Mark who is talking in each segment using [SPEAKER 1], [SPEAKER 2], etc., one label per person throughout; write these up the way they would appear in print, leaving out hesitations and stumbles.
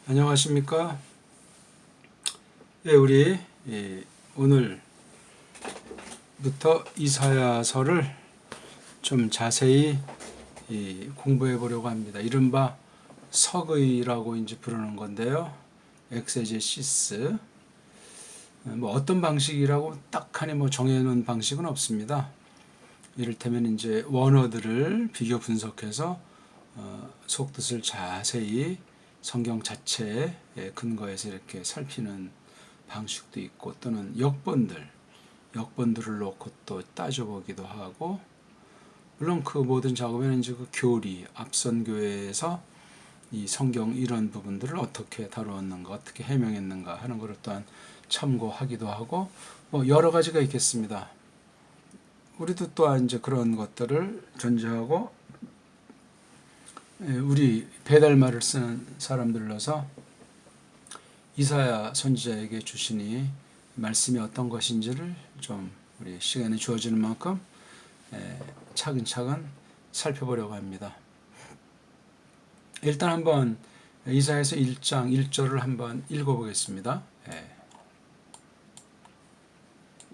[SPEAKER 1] 안녕하십니까? 예, 우리 오늘부터 이사야서를 좀 자세히 공부해 보려고 합니다. 이른바 서의라고 이제 부르는 건데요. 엑세제시스. 뭐 어떤 방식이라고 딱하니 뭐 정해놓은 방식은 없습니다. 이를테면 이제 원어들을 비교 분석해서 속뜻을 자세히 성경 자체에 근거해서 이렇게 살피는 방식도 있고, 또는 역본들을 놓고 또 따져보기도 하고, 물론 그 모든 작업에는 이제 그 교리, 앞선 교회에서 이 성경 이런 부분들을 어떻게 다루었는가, 어떻게 해명했는가 하는 것을 또한 참고하기도 하고, 뭐 여러 가지가 있겠습니다. 우리도 또한 이제 그런 것들을 존재하고, 우리 배달말을 쓰는 사람들로서 이사야 선지자에게 주시니 말씀이 어떤 것인지를 좀 우리 시간이 주어지는 만큼 차근차근 살펴보려고 합니다. 일단 한번 이사야서 1장 1절을 한번 읽어보겠습니다.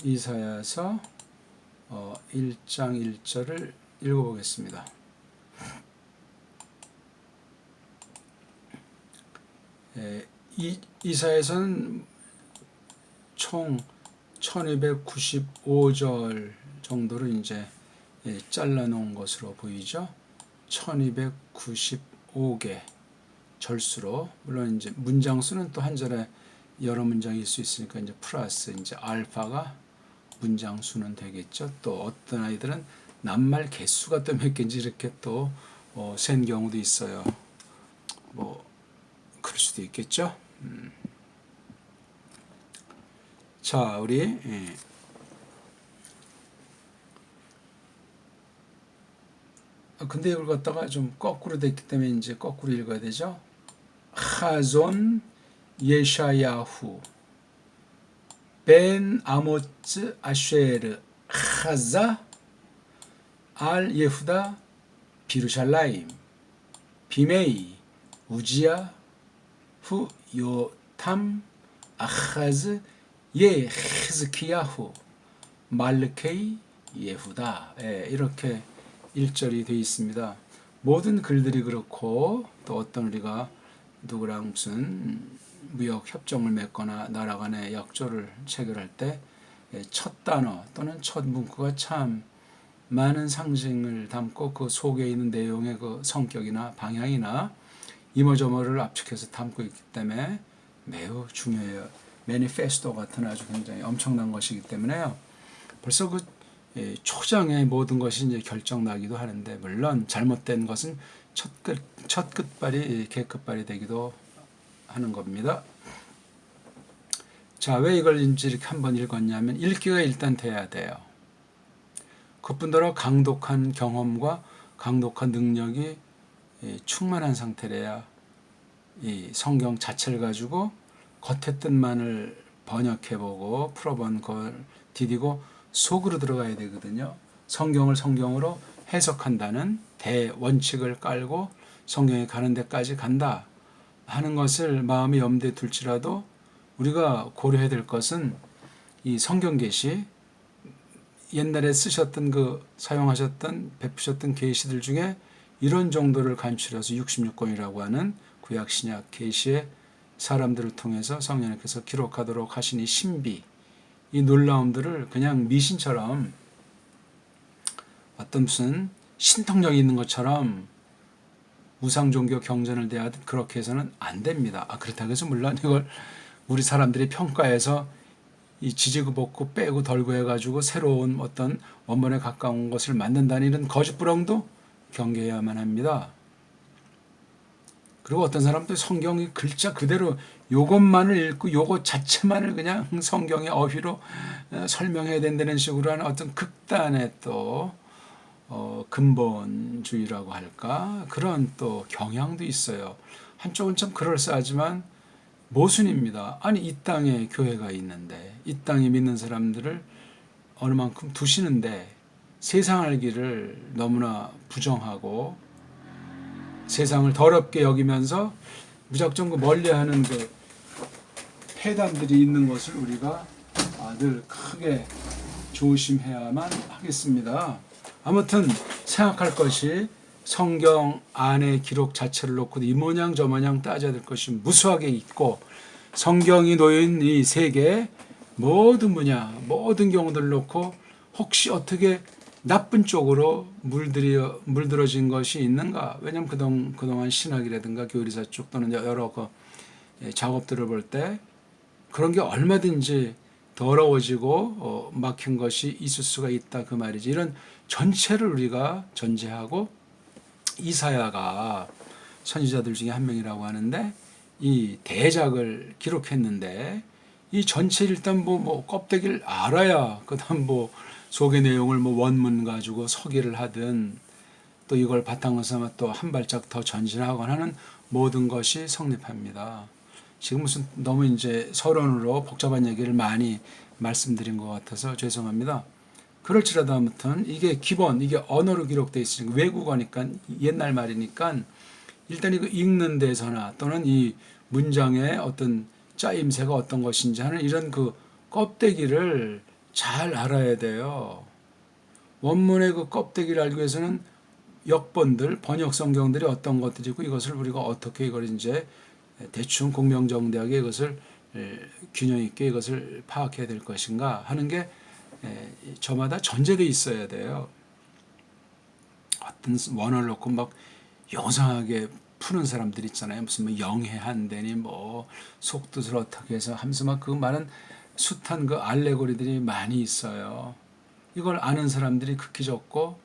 [SPEAKER 1] 이사야서 1장 1절을 읽어보겠습니다. 이사야서는 총 1295절 정도를 이제 잘라 놓은 것으로 보이죠. 1295개 절수로, 물론 이제 문장 수는 또 한 절에 여러 문장일 수 있으니까 이제 플러스 이제 알파가 문장 수는 되겠죠. 또 어떤 아이들은 낱말 개수가 또 몇 개인지 이렇게 또 센 경우도 있어요. 뭐 그럴 수도 있겠죠. 자, 우리 근데 이걸 갖다가 좀 거꾸로 됐기 때문에 이제 거꾸로 읽어야 되죠. 하존 예샤야후 벤 아모츠 아쉐르 하자 알 예후다 비루샬라임 비메이 우지야 후 요탐 아하즈 예 히즈키야후 말르케이 예후다. 이렇게 1절이 되어 있습니다. 모든 글들이 그렇고, 또 어떤 우리가 누구랑 무슨 무역 협정을 맺거나 나라 간의 약조를 체결할 때 첫 단어 또는 첫 문구가 참 많은 상징을 담고 그 속에 있는 내용의 그 성격이나 방향이나 이모저모를 압축해서 담고 있기 때문에 매우 중요해요. 매니페스토 같은 아주 굉장히 엄청난 것이기 때문에요. 벌써 그 초장에 모든 것이 이제 결정나기도 하는데, 물론 잘못된 것은 첫 끝발이 개끝발이 되기도 하는 겁니다. 자, 왜 이걸 이렇게 한번 읽었냐면 읽기가 일단 돼야 돼요. 그뿐더러 강독한 경험과 강독한 능력이 충만한 상태래야 이 성경 자체를 가지고 겉의 뜻만을 번역해보고 풀어본 걸 디디고 속으로 들어가야 되거든요. 성경을 성경으로 해석한다는 대원칙을 깔고 성경에 가는 데까지 간다 하는 것을 마음에 염두에 둘지라도, 우리가 고려해야 될 것은 이 성경 계시, 옛날에 쓰셨던 사용하셨던 베푸셨던 계시들 중에 이런 정도를 간추려서 66권이라고 하는 구약 신약 계시의 사람들을 통해서 성령님께서 기록하도록 하신 이 신비, 이 놀라움들을 그냥 미신처럼 어떤 무슨 신통력이 있는 것처럼 우상종교 경전을 대하듯 그렇게 해서는 안 됩니다. 그렇다고 해서 물론 이걸 우리 사람들이 평가해서 이 지지고 볶고 빼고 덜고 해가지고 새로운 어떤 원본에 가까운 것을 만든다는 이런 거짓부렁도 경계해야만 합니다. 그리고 어떤 사람도 성경이 글자 그대로 요것만을 읽고 요것 자체만을 그냥 성경의 어휘로 설명해야 된다는 식으로 하는 어떤 극단의 또 근본주의라고 할까, 그런 또 경향도 있어요. 한쪽은 좀 그럴싸하지만 모순입니다. 아니, 이 땅에 교회가 있는데, 이 땅에 믿는 사람들을 어느 만큼 두시는데 세상 알기를 너무나 부정하고 세상을 더럽게 여기면서 무작정 그 멀리하는 그 폐단들이 있는 것을 우리가 늘 크게 조심해야만 하겠습니다. 아무튼 생각할 것이 성경 안의 기록 자체를 놓고 이 모양 저 모양 따져야 될 것이 무수하게 있고 성경이 놓인 이 세계 모든 분야 모든 경우들을 놓고 혹시 어떻게 나쁜 쪽으로 물들어진 것이 있는가? 왜냐하면 그동안 신학이라든가 교리사 쪽 또는 여러 작업들을 볼 때 그런 게 얼마든지 더러워지고 막힌 것이 있을 수가 있다 그 말이지. 이런 전체를 우리가 전제하고 이사야가 선지자들 중에 한 명이라고 하는데 이 대작을 기록했는데 이 전체 일단 뭐 껍데기를 알아야 그다음 뭐 속의 내용을 뭐 원문 가지고 서기를 하든 또 이걸 바탕으로 삼아 또 한 발짝 더 전진하거나 하는 모든 것이 성립합니다. 지금 무슨 너무 이제 서론으로 복잡한 얘기를 많이 말씀드린 것 같아서 죄송합니다. 그럴지라도 아무튼 이게 기본, 이게 언어로 기록되어 있으니까 외국어니까 옛날 말이니까 일단 이거 읽는 데서나 또는 이 문장의 어떤 짜임새가 어떤 것인지 하는 이런 그 껍데기를 잘 알아야 돼요. 원문의 그 껍데기를 알기 위해서는 역본들, 번역 성경들이 어떤 것들이고 이것을 우리가 어떻게 이걸 이제 대충 공명정대하게 이것을 균형 있게 이것을 파악해야 될 것인가 하는 게 저마다 전제되어 있어야 돼요. 어떤 원어를 놓고 막 요상하게 푸는 사람들 있잖아요. 무슨 뭐 영해한대니 뭐 속뜻을 어떻게 해서 하면서 막 그 많은 숱한 그 알레고리들이 많이 있어요. 이걸 아는 사람들이 극히 적고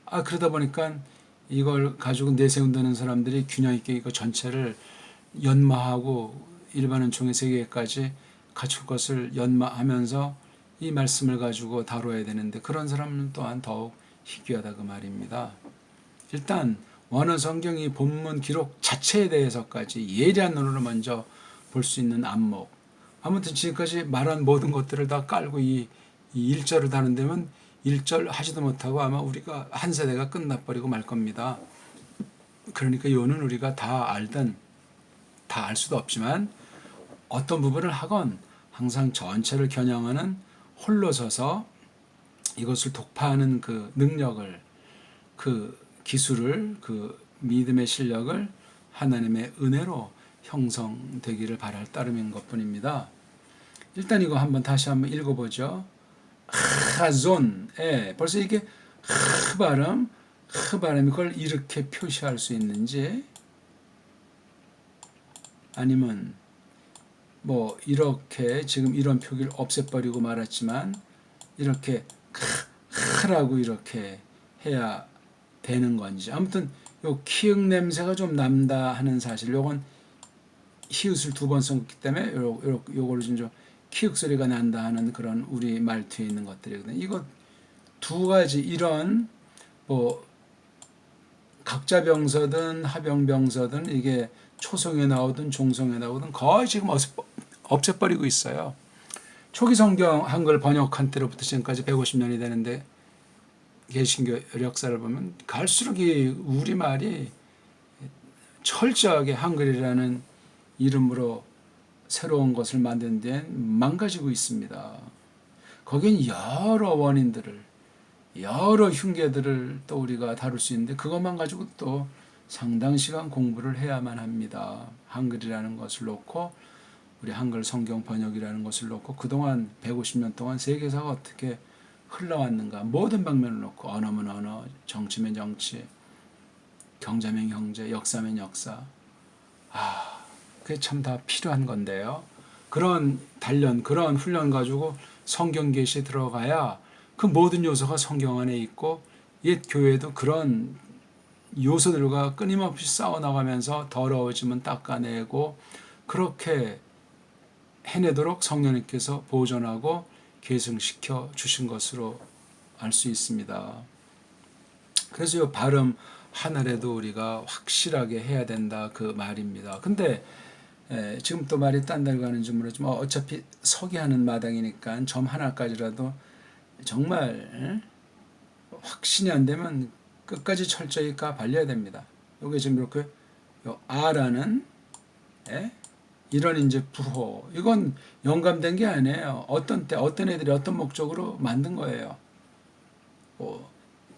[SPEAKER 1] 그러다 보니까 이걸 가지고 내세운다는 사람들이 균형 있게 이거 전체를 연마하고 일반은 총의 세계까지 갖출 것을 연마하면서 이 말씀을 가지고 다뤄야 되는데 그런 사람은 또한 더욱 희귀하다 그 말입니다. 일단 원어 성경이 본문 기록 자체에 대해서까지 예리한 눈으로 먼저 볼 수 있는 안목. 아무튼 지금까지 말한 모든 것들을 다 깔고 이 1절을 다룬다면 1절 하지도 못하고 아마 우리가 한 세대가 끝나버리고 말 겁니다. 그러니까 요는 우리가 다 알든 다 알 수도 없지만 어떤 부분을 하건 항상 전체를 겨냥하는 홀로 서서 이것을 독파하는 그 능력을 그 기술을 그 믿음의 실력을 하나님의 은혜로 형성되기를 바랄 따름인 것뿐입니다. 일단 이거 다시 한번 읽어보죠. 하존, 벌써 이게 발음이 그걸 이렇게 표시할 수 있는지 아니면 뭐 이렇게 지금 이런 표기를 없애버리고 말았지만 이렇게 크라고 이렇게 해야 되는 건지 아무튼 요 키읔 냄새가 좀 난다 하는 사실 요건 히읗을 2번 썼기 때문에 요거를 좀 키읔 소리가 난다 하는 그런 우리 말투에 있는 것들이거든요. 이거 두 가지 이런 뭐 각자병서든 하병병서든 이게 초성에 나오든 종성에 나오든 거의 지금 없애버리고 있어요. 초기 성경 한글 번역한 때로부터 지금까지 150년이 되는데 개신교 역사를 보면 갈수록 이 우리말이 철저하게 한글이라는 이름으로 새로운 것을 만든 데는 망가지고 있습니다. 거긴 여러 원인들을 여러 흉계들을 또 우리가 다룰 수 있는데 그것만 가지고 또 상당 시간 공부를 해야만 합니다. 한글이라는 것을 놓고 우리 한글 성경 번역이라는 것을 놓고 그동안 150년 동안 세계사가 어떻게 흘러왔는가 모든 방면을 놓고 언어면 언어, 정치면 정치, 경제면 경제, 역사면 역사 그게 참 다 필요한 건데요. 그런 단련, 그런 훈련 가지고 성경 계시에 들어가야 그 모든 요소가 성경 안에 있고 옛 교회도 그런 요소들과 끊임없이 싸워나가면서 더러워지면 닦아내고 그렇게 해내도록 성령님께서 보존하고 계승시켜 주신 것으로 알 수 있습니다. 그래서 이 발음 하나라도 우리가 확실하게 해야 된다 그 말입니다. 근데 지금 또 말이 딴 데로 가는지 모르지만 어차피 서기하는 마당이니까 점 하나까지라도 정말 확신이 안 되면 끝까지 철저히 까발려야 됩니다. 여기 지금 이렇게 아라는 예? 이런 이제 부호 이건 영감된 게 아니에요. 어떤 때 어떤 애들이 어떤 목적으로 만든 거예요. 뭐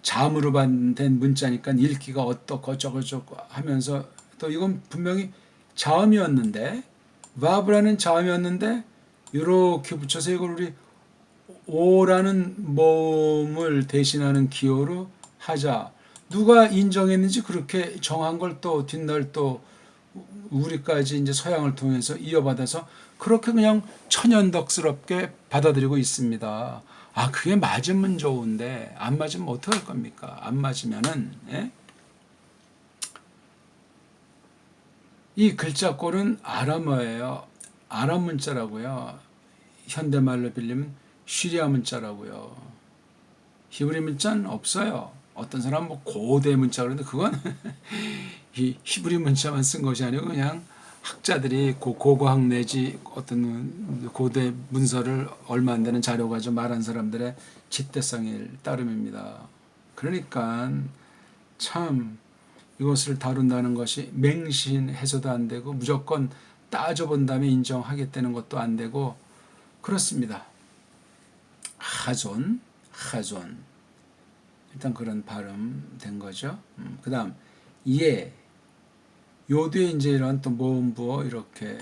[SPEAKER 1] 자음으로 된 문자니까 읽기가 어떻고 어쩌고 하면서 또 이건 분명히 자음이었는데 v라는 자음이었는데 이렇게 붙여서 이걸 우리 오라는 모음을 대신하는 기호로 하자. 누가 인정했는지 그렇게 정한 걸 또 뒷날 또 우리까지 이제 서양을 통해서 이어받아서 그렇게 그냥 천연덕스럽게 받아들이고 있습니다. 아, 그게 맞으면 좋은데 안 맞으면 어떡할 겁니까? 안 맞으면은 예? 이 글자꼴은 아람어예요. 아람 문자라고요. 현대말로 빌리면 시리아 문자라고요. 히브리 문자는 없어요. 어떤 사람은 뭐 고대 문자 그러는데 그건 이 히브리 문자만 쓴 것이 아니고 그냥 학자들이 고고학 내지 어떤 고대 문서를 얼마 안 되는 자료 가지고 말한 사람들의 집대성일 따름입니다. 그러니까 참 이것을 다룬다는 것이 맹신해서도 안 되고 무조건 따져본 다음에 인정하겠다는 것도 안 되고 그렇습니다. 하존 일단 그런 발음 된 거죠. 그 다음 예 요 뒤에 이제 이런 또 모음부어 이렇게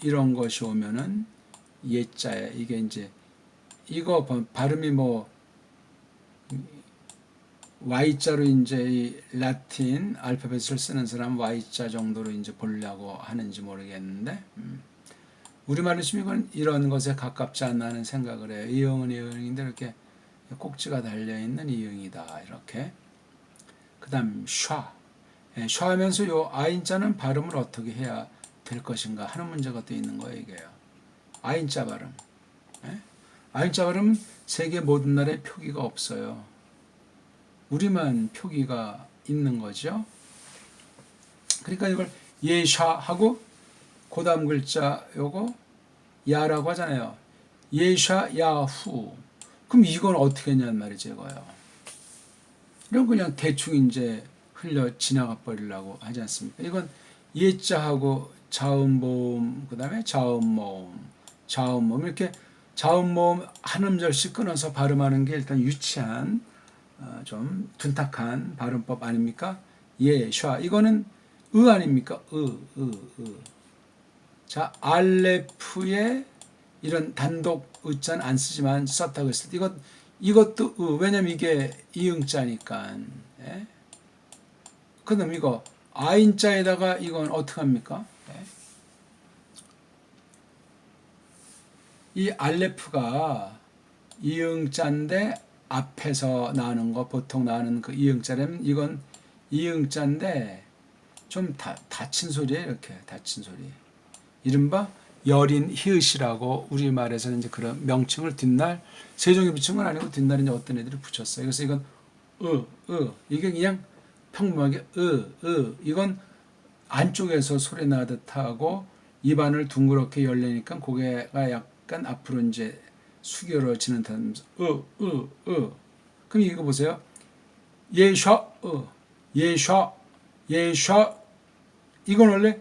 [SPEAKER 1] 이런 것이 오면은 예자에 이게 이제 이거 발음이 뭐 Y자로 이제 이 라틴 알파벳을 쓰는 사람 Y자 정도로 이제 보려고 하는지 모르겠는데 우리말로 치면 이건 이런 것에 가깝지 않나 하는 생각을 해요. 이응은 이응인데 이렇게 꼭지가 달려있는 이응이다. 이렇게. 그 다음 샤. 샤 하면서 요 아인자는 발음을 어떻게 해야 될 것인가 하는 문제가 또 있는 거예요. 이게요. 아인자 발음. 아인자 발음 세계 모든 나라에 표기가 없어요. 우리만 표기가 있는 거죠. 그러니까 이걸 예샤 하고 그 다음 글자 요거 야라고 하잖아요. 예샤 야후. 그럼 이건 어떻게 했냐는 말이죠. 이거요. 이런 그냥 대충 이제 흘려 지나가 버리려고 하지 않습니까? 이건 예자하고 자음모음 그 다음에 자음모음 이렇게 자음모음 한 음절씩 끊어서 발음하는 게 일단 유치한 좀 둔탁한 발음법 아닙니까? 예, 샤 이거는 아닙니까? 자, 알레프에 이런 단독 의자는 안 쓰지만 썼다고 했을 때 이것도 왜냐면 이게 이응자니까. 예? 그럼 이거 아인자에다가 이건 어떻게 합니까? 예? 이 알레프가 이응자인데 앞에서 나는 거 보통 나는 그 이응자라면 이건 이응자인데 좀 닫힌 소리예요. 이렇게 닫힌 소리. 이른바 여린 히읗이라고 우리말에서는 이제 그런 명칭을 뒷날 세종이 붙인 건 아니고 뒷날 이제 어떤 애들이 붙였어요. 그래서 이건 이게 그냥 평범하게 이건 안쪽에서 소리 나듯 하고 입안을 둥그렇게 열리니까 고개가 약간 앞으로 이제 수겨러지는 단면서 그럼 이거 보세요. 예샤 예샤 이건 원래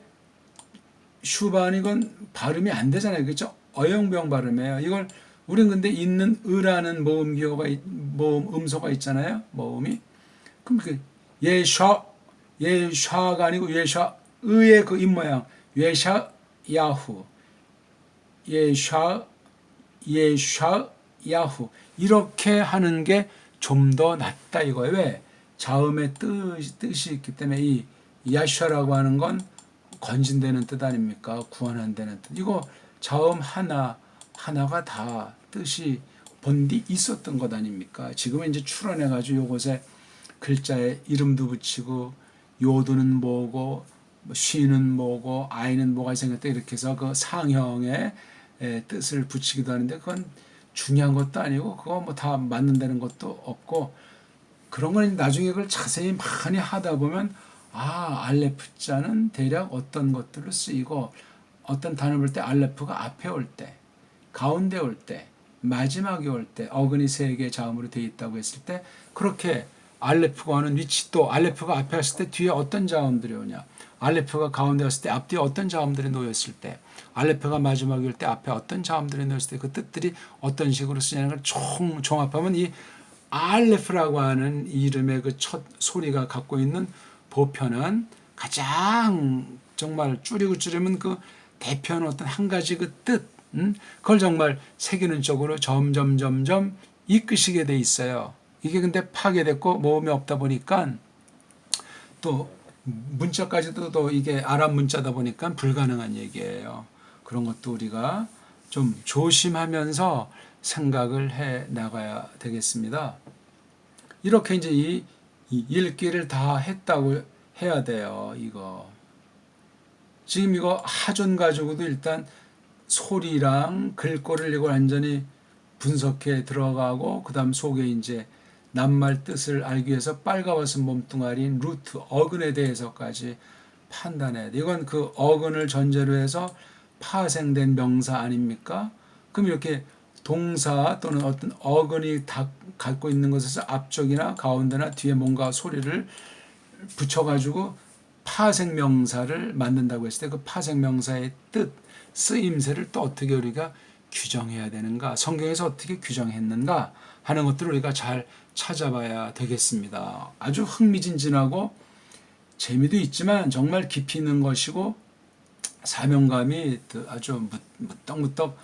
[SPEAKER 1] 슈반 이건 발음이 안 되잖아요. 그렇죠? 어영부영 발음이에요. 이걸 우린 근데 있는 으라는 모음 기호가 모음 음소가 있잖아요. 모음이. 그럼 그 예샤가 아니고 예샤 의의 그 입모양 예샤 야후 예샤 야후 이렇게 하는 게 좀 더 낫다 이거예요. 왜? 자음의 뜻이 있기 때문에 이 야샤라고 하는 건 건진되는 뜻 아닙니까? 구원한다는 뜻. 이거 자음 하나가 다 뜻이 본디 있었던 것 아닙니까? 지금은 이제 출원해가지고 요것에 글자에 이름도 붙이고 요도는 뭐고 쉬는 뭐고 아이는 뭐가 생겼다 이렇게 해서 그 상형의 뜻을 붙이기도 하는데 그건 중요한 것도 아니고 그거 뭐 다 맞는다는 것도 없고 그런 건 나중에 그걸 자세히 많이 하다 보면 알레프자는 대략 어떤 것들로 쓰이고 어떤 단어를 볼 때 알레프가 앞에 올 때, 가운데 올 때, 마지막에 올 때 어근이 세 개의 자음으로 되어 있다고 했을 때 그렇게 알레프가 오는 위치, 또 알레프가 앞에 왔을 때 뒤에 어떤 자음들이 오냐, 알레프가 가운데 왔을 때 앞뒤에 어떤 자음들이 놓였을 때, 알레프가 마지막에 올 때 앞에 어떤 자음들이 놓였을 때 그 뜻들이 어떤 식으로 쓰냐는 걸 종합하면 이 알레프라고 하는 이름의 그 첫 소리가 갖고 있는 보편은 가장 정말 줄이면 그 대표하는 어떤 한 가지 그 뜻, 그걸 정말 새기는 쪽으로 점점 이끄시게 돼 있어요. 이게 근데 파괴됐고 모음이 없다 보니까 또 문자까지도 또 이게 아랍 문자다 보니까 불가능한 얘기예요. 그런 것도 우리가 좀 조심하면서 생각을 해 나가야 되겠습니다. 이렇게 이제 이 읽기를 다 했다고 해야 돼요. 이거 지금 이거 하존 가지고도 일단 소리랑 글꼴을 이걸 완전히 분석해 들어가고, 그 다음 속에 이제 낱말 뜻을 알기 위해서 빨가벗은 몸뚱아리인 루트, 어근에 대해서까지 판단해야 돼. 이건 그 어근을 전제로 해서 파생된 명사 아닙니까? 그럼 이렇게 동사 또는 어떤 어근이 다 갖고 있는 것에서 앞쪽이나 가운데나 뒤에 뭔가 소리를 붙여가지고 파생 명사를 만든다고 했을 때 그 파생 명사의 뜻, 쓰임새를 또 어떻게 우리가 규정해야 되는가, 성경에서 어떻게 규정했는가 하는 것들을 우리가 잘 찾아봐야 되겠습니다. 아주 흥미진진하고 재미도 있지만 정말 깊이 있는 것이고 사명감이 아주 무떡무떡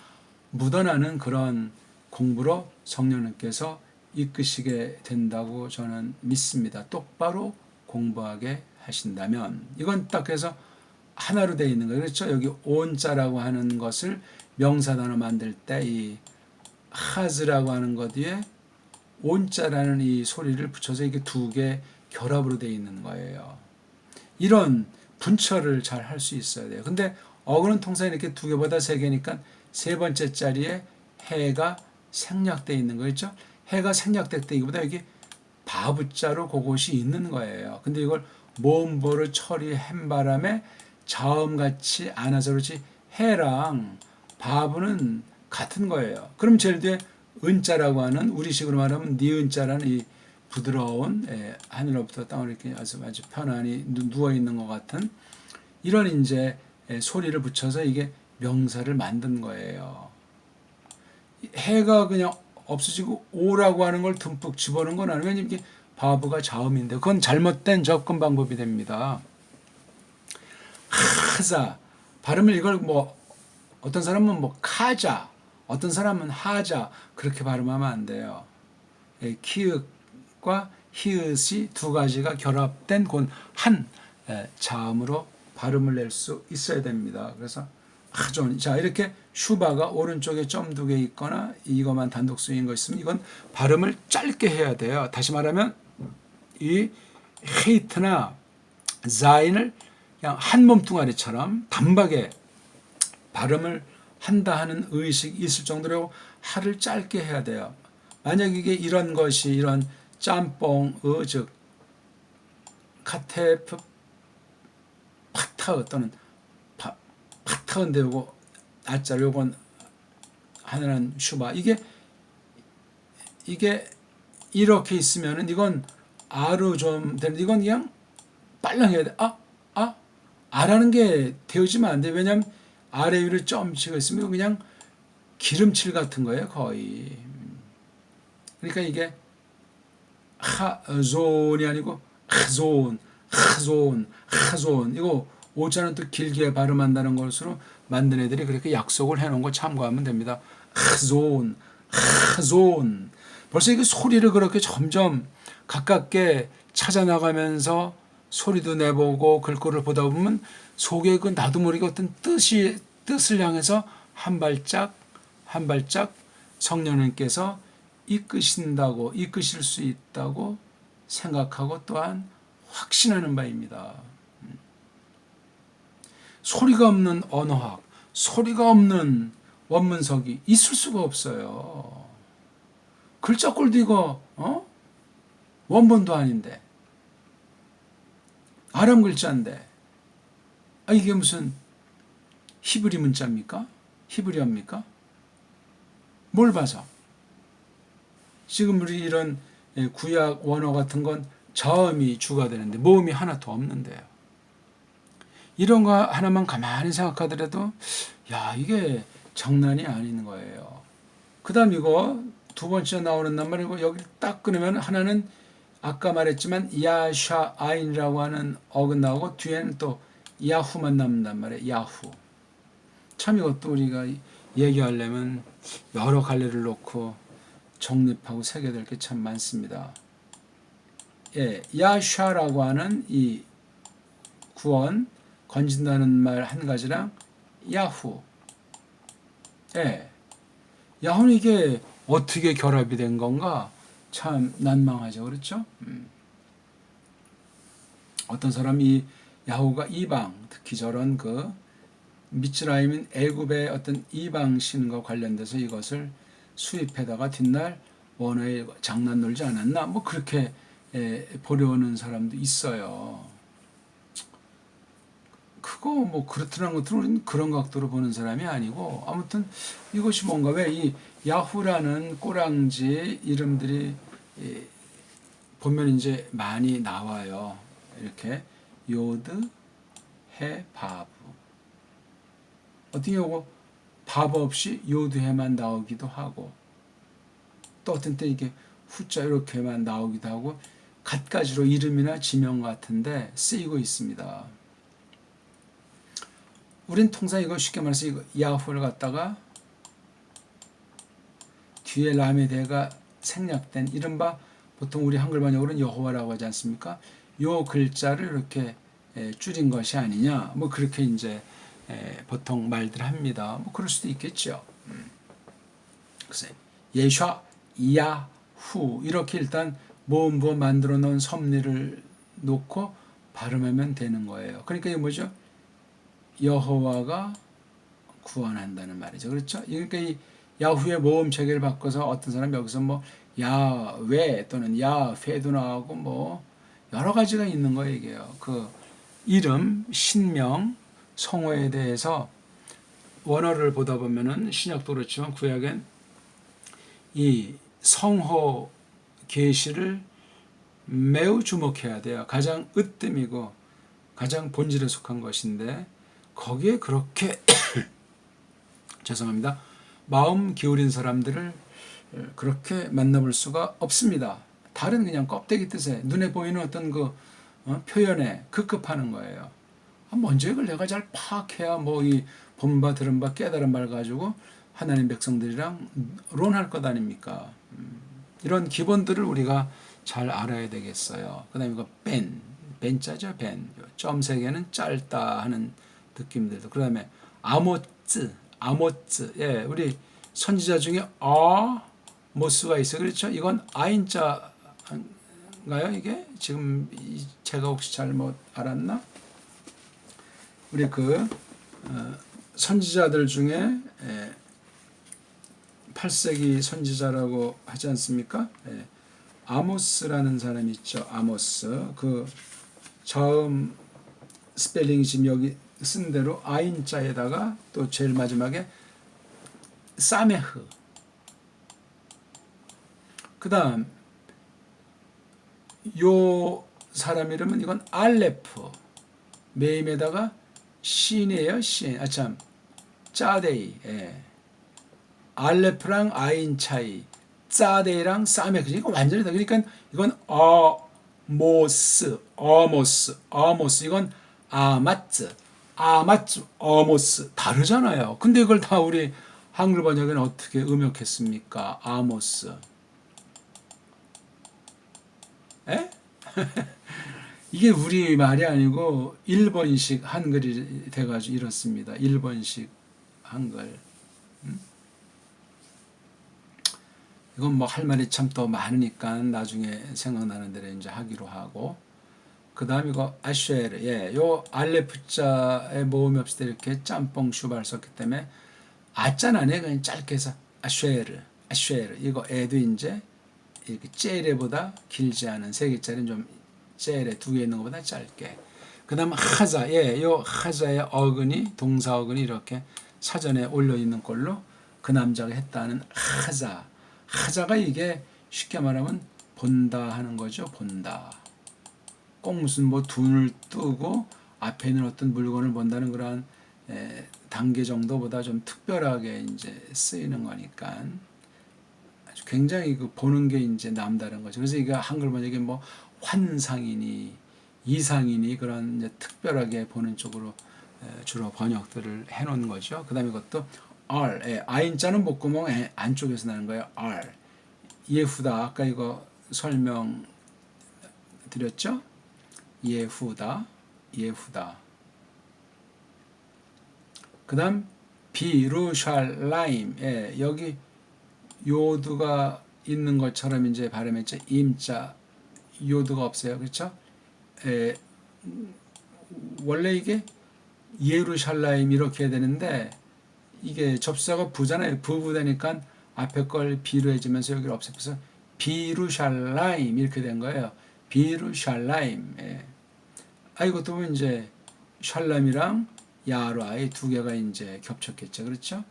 [SPEAKER 1] 묻어나는 그런 공부로 성령님께서 이끄시게 된다고 저는 믿습니다. 똑바로 공부하게 하신다면. 이건 딱 그래서 하나로 되어 있는 거예요. 그렇죠? 여기 온자라고 하는 것을 명사단어 만들 때 이 하즈라고 하는 것 뒤에 온자라는 이 소리를 붙여서 이게 두 개 결합으로 되어 있는 거예요. 이런 분철을 잘 할 수 있어야 돼요. 근데 어근은 통상 이렇게 두 개보다 세 개니까 세 번째 자리에 해가 생략되어 있는 거겠죠? 해가 생략됐다기보다 여기 바부자로 그것이 있는 거예요. 근데 이걸 모음보를 처리한 바람에 자음같이 않아서 그렇지 해랑 바부는 같은 거예요. 그럼 제일 뒤에 은자라고 하는, 우리식으로 말하면 니은자라는 이 부드러운 하늘로부터 땅으로 이렇게 아주 편안히 누워 있는 것 같은 이런 이제 소리를 붙여서 이게 명사를 만든 거예요. 해가 그냥 없어지고 오라고 하는 걸 듬뿍 집어넣은 건 아니면 이게 바브가 자음인데 그건 잘못된 접근 방법이 됩니다. 하자 발음을 이걸 뭐 어떤 사람은 뭐 카자, 어떤 사람은 하자 그렇게 발음하면 안 돼요. 키읔과 히읗이 두 가지가 결합된 한 자음으로 발음을 낼 수 있어야 됩니다. 그래서 하존, 자 이렇게 슈바가 오른쪽에 점 두 개 있거나 이것만 단독 쓰인 거 있으면 이건 발음을 짧게 해야 돼요. 다시 말하면 이 헤이트나 자인을 그냥 한 몸뚱아리처럼 단박에 발음을 한다 하는 의식이 있을 정도로 하를 짧게 해야 돼요. 만약 이게 이런 것이 이런 짬뽕, 즉 카테프 파타흐 또는 파타흐인데 요거 아자 요건 하나는 슈바 이게 이렇게 있으면은 이건 아로 좀 되는데 이건 그냥 빨랑 해야 돼. 아라는 게 되어지면 안 돼. 왜냐면 아래 위로 점 치고 있으면 그냥 기름칠 같은 거예요, 거의. 그러니까 이게 하존이 아니고 하존 이거 오자는 또 길게 발음한다는 것으로 만든 애들이 그렇게 약속을 해놓은 거 참고하면 됩니다. 하존 벌써 이게 소리를 그렇게 점점 가깝게 찾아나가면서 소리도 내보고 글꼴을 보다 보면 속에 그 나도 모르게 어떤 뜻을 향해서 한 발짝 성령님께서 이끄실 수 있다고 생각하고 또한 확신하는 바입니다. 소리가 없는 언어학, 소리가 없는 원문석이 있을 수가 없어요. 글자꼴도 이거 원본도 아닌데 아람 글자인데 이게 무슨 히브리 문자입니까? 히브리어입니까? 뭘 봐서? 지금 우리 이런 구약 원어 같은 건 저음이 주가 되는데 모음이 하나도 없는데요. 이런 거 하나만 가만히 생각하더라도 야, 이게 장난이 아닌 거예요. 그 다음 이거 두 번째 나오는 말이고, 여기 딱 끊으면 하나는 아까 말했지만 야샤아인이라고 하는 어근 나오고, 뒤에는 또 야후만 남는단 말이에요. 야후. 참 이것도 우리가 얘기하려면 여러 갈래를 놓고 정립하고 새겨야 될 게 참 많습니다. 예, 야샤라고 하는 이 구원, 건진다는 말 한 가지랑 야후. 예, 야후는 이게 어떻게 결합이 된 건가? 참 난망하죠. 그렇죠? 어떤 사람이 야후가 이방, 특히 저런 그 미츠라임인 애굽의 어떤 이방 신과 관련돼서 이것을 수입해다가 뒷날 원어에 장난 놀지 않았나? 뭐 그렇게 보려는 사람도 있어요. 그거 뭐 그렇다는 것들은 우리는 그런 각도로 보는 사람이 아니고, 아무튼 이것이 뭔가, 왜 이 야후라는 꼬랑지 이름들이 보면 이제 많이 나와요. 이렇게 요드, 해, 바브. 어떤 경우 바브 없이 요드해만 나오기도 하고, 또 어떤 때 이게 후자 이렇게만 나오기도 하고, 갖가지로 이름이나 지명 같은데 쓰이고 있습니다. 우린 통상 이거 쉽게 말해서 이거 야후를 갖다가 뒤에 라메데가 생략된 이른바 보통 우리 한글 번역으로는 여호와라고 하지 않습니까? 요 글자를 이렇게 줄인 것이 아니냐, 뭐 그렇게 이제 보통 말들 합니다. 뭐 그럴 수도 있겠죠. 글쎄, 예샤, 야후 이렇게 일단 모음부어 만들어 놓은 섭리를 놓고 발음하면 되는 거예요. 그러니까 이게 뭐죠? 여호와가 구원한다는 말이죠. 그렇죠? 그러니까 이 야후의 모음 체계를 바꿔서 어떤 사람 여기서 뭐 야외 또는 야회도 나오고 뭐 여러 가지가 있는 거예요. 이게요. 그 이름, 신명, 성호에 대해서 원어를 보다 보면은 신약도 그렇지만 구약엔 이 성호 계시를 매우 주목해야 돼요. 가장 으뜸이고 가장 본질에 속한 것인데, 거기에 그렇게 죄송합니다. 마음 기울인 사람들을 그렇게 만나볼 수가 없습니다. 다른 그냥 껍데기 뜻에 눈에 보이는 어떤 그 표현에 급급하는 거예요. 먼저 이걸 내가 잘 파악해야 뭐 이 본바 들은 바 깨달은 말 가지고 하나님 백성들이랑 론할 것 아닙니까? 이런 기본들을 우리가 잘 알아야 되겠어요. 그 다음에 이거 벤자죠, 벤. 점 세 개는 짧다 하는 느낌들도. 그 다음에 아모츠. 예, 우리 선지자 중에 모스가 있어요. 그렇죠? 이건 아인자인가요, 이게? 지금 제가 혹시 잘못 알았나? 우리 그 선지자들 중에 8세기 선지자라고 하지 않습니까? 아모스라는 사람이 있죠. 아모스. 그 처음 스펠링이 지금 여기 쓴 대로 아인자에다가 또 제일 마지막에 사메흐. 그 다음 요 사람 이름은 이건 알레프. 메임에다가 신이에요. 신. 아참 짜데이. 알레프랑 아인 차이, 짜데이랑 사메흐. 이거 완전히 다. 그러니까 이건 어모스. 이건 아마츠, 어모스. 다르잖아요. 근데 이걸 다 우리 한글 번역에는 어떻게 음역했습니까? 아모스. 에? 이게 우리 말이 아니고 일본식 한글이 돼가지고 이렇습니다. 일본식 한글. 이건 뭐 할 말이 참 또 많으니까 나중에 생각나는 대로 이제 하기로 하고, 그 다음 이거 아쉐르. 예, 요 알레프자의 모음이 없을 때 이렇게 짬뽕 슈발 썼기 때문에 아짠 안에 그냥 짧게 해서 아쉐르. 이거 애도 이제 이렇게 째레보다 길지 않은 세 개짜리는 좀 째레 두 개 있는 것보다 짧게. 그 다음 하자. 예, 요 하자의 어근이 동사 어근이 이렇게 사전에 올려 있는 걸로 그 남자가 했다는 하자. 하자가 이게 쉽게 말하면 본다 하는 거죠. 본다. 꼭 무슨 뭐 눈을 뜨고 앞에 있는 어떤 물건을 본다는 그러한 단계 정도보다 좀 특별하게 이제 쓰이는 거니까 아주 굉장히 그 보는 게 이제 남다른 거죠. 그래서 이게 한글 번역에 뭐 환상이니 이상이니 그런 이제 특별하게 보는 쪽으로 주로 번역들을 해놓은 거죠. 그 다음에 이것도 R, 아인자는 목구멍 안쪽에서 나는 거예요. R, 예후다. 아까 이거 설명 드렸죠? 예후다. 그 다음 비루샬라임, 여기 요드가 있는 것처럼 이제 발음했죠. 임자 요드가 없어요. 그렇죠? 원래 이게 예루샬라임 이렇게 해야 되는데 이게 접수사가 부잖아요. 부부되니까 앞에 걸 비로 해주면서 여기를 없애서 비루샬라임 이렇게 된 거예요. 비루샬라임. 이것도 보면 이제 샬람이랑 야라이 두 개가 이제 겹쳤겠죠. 그렇죠?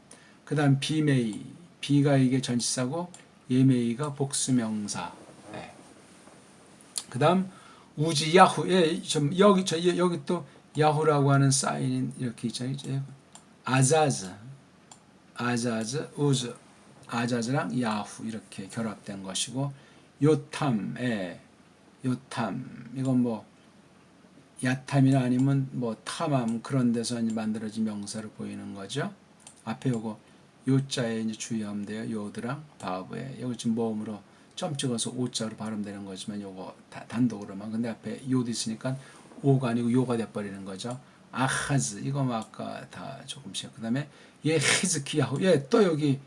[SPEAKER 1] 그 다음 비메이, 비가 이게 전치사고 예메이가 복수명사. 그 다음 우지 야후, 여기 또 야후라고 하는 사인이 이렇게 있잖아요. 아자즈, 우즈, 아자즈랑 야후 이렇게 결합된 것이고 요탐, 요탐 이건 뭐 야탐이나 아니면 뭐 탐함 그런 데서 만들어진 명사로 보이는 거죠. 앞에 요거 요자에 이제 주의하면 돼요. 요드랑 바브에 여기 지금 모음으로 점 찍어서 오자로 발음되는 거지만 요거 단독으로만. 근데 앞에 요도 있으니까 오가 아니고 요가 돼버리는 거죠. 아하즈 이거 뭐 아까 다 조금씩. 그 다음에 예 히즈키 야후, 또 여기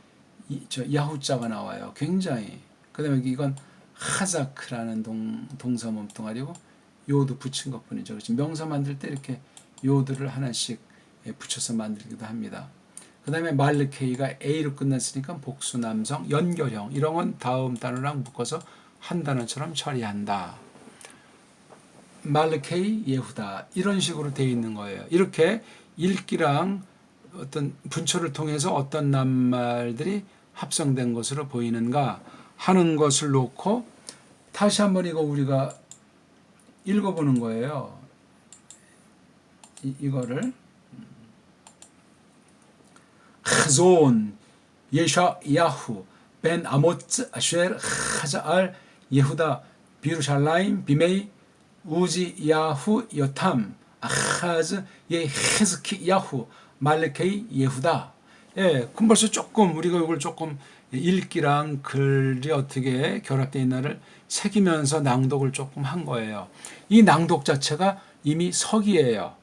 [SPEAKER 1] 야후자가 나와요. 굉장히. 그 다음에 여기 이건 하자크라는 동사 몸뚱아리고 요도 붙인 것 뿐이죠. 그렇죠? 명사 만들 때 이렇게 요들을 하나씩 붙여서 만들기도 합니다. 그 다음에 말르케이가 A로 끝났으니까 복수 남성, 연결형 이런 건 다음 단어랑 묶어서 한 단어처럼 처리한다. 말르케이 예후다 이런 식으로 되어 있는 거예요. 이렇게 읽기랑 어떤 분초를 통해서 어떤 낱말들이 합성된 것으로 보이는가 하는 것을 놓고 다시 한번 이거 우리가 읽어보는 거예요. 이거를 חזון ישעיהו בן אמוץ אשר חזה על יהודה בירושלים בימי עוזיהו יותם אחז יחזקיהו 말레케이 예후다. 그럼 벌써 조금 우리가 이걸 조금 읽기랑 글이 어떻게 결합되어 있나를 새기면서 낭독을 조금 한 거예요. 이 낭독 자체가 이미 석이에요.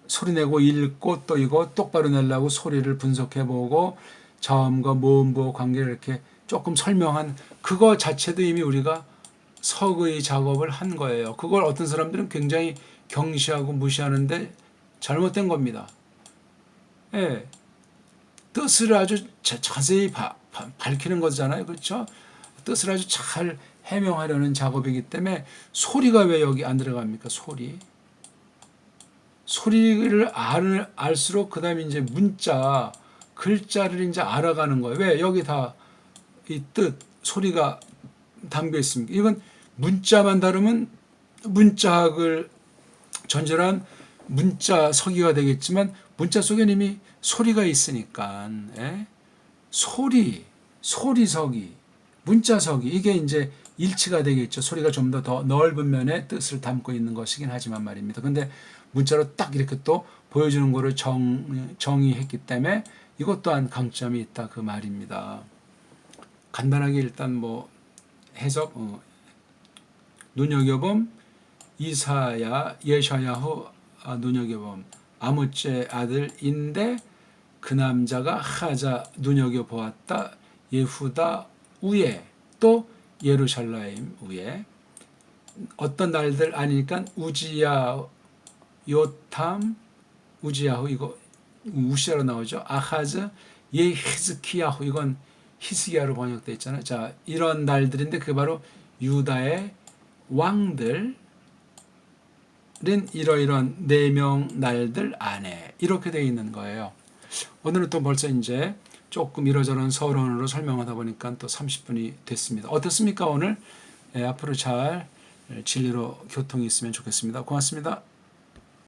[SPEAKER 1] 소리내고 읽고 또 이거 똑바로 내려고 소리를 분석해보고 저음과 모음부 관계를 이렇게 조금 설명한 그거 자체도 이미 우리가 석의 작업을 한 거예요. 그걸 어떤 사람들은 굉장히 경시하고 무시하는데 잘못된 겁니다. 뜻을 아주 자세히 밝히는 거잖아요. 그렇죠? 뜻을 아주 잘 해명하려는 작업이기 때문에 소리가 왜 여기 안 들어갑니까? 소리를 알수록 그 다음에 이제 문자, 글자를 이제 알아가는 거예요. 왜? 여기 다 이 뜻, 소리가 담겨 있습니다. 이건 문자만 다루면 문자학을 전절한 문자 서기가 되겠지만 문자 속에는 이미 소리가 있으니까 소리서기, 문자서기 이게 이제 일치가 되겠죠. 소리가 좀 더 넓은 면의 뜻을 담고 있는 것이긴 하지만 말입니다. 근데 문자로 딱 이렇게 또 보여주는 거를 정의했기 때문에 이것 또한 강점이 있다 그 말입니다. 간단하게 일단 뭐 해석 눈여겨봄 이사야 예샤야후 눈여겨봄 아모츠의 아들인데 그 남자가 하자 눈여겨보았다 예후다 우에 또 예루살렘 우에 어떤 날들 아니니까 우지야 요탐 우지야후 이거 우시아로 나오죠. 아하즈 예히즈키야후 이건 히스기야로 번역되어 있잖아요. 자 이런 날들인데 그게 바로 유다의 왕들은 이러이런 4명 날들 안에 이렇게 되어 있는 거예요. 오늘은 또 벌써 이제 조금 이러저런 서론으로 설명하다 보니까 또 30분이 됐습니다. 어떻습니까 오늘? 앞으로 잘 진리로 교통이 있으면 좋겠습니다. 고맙습니다.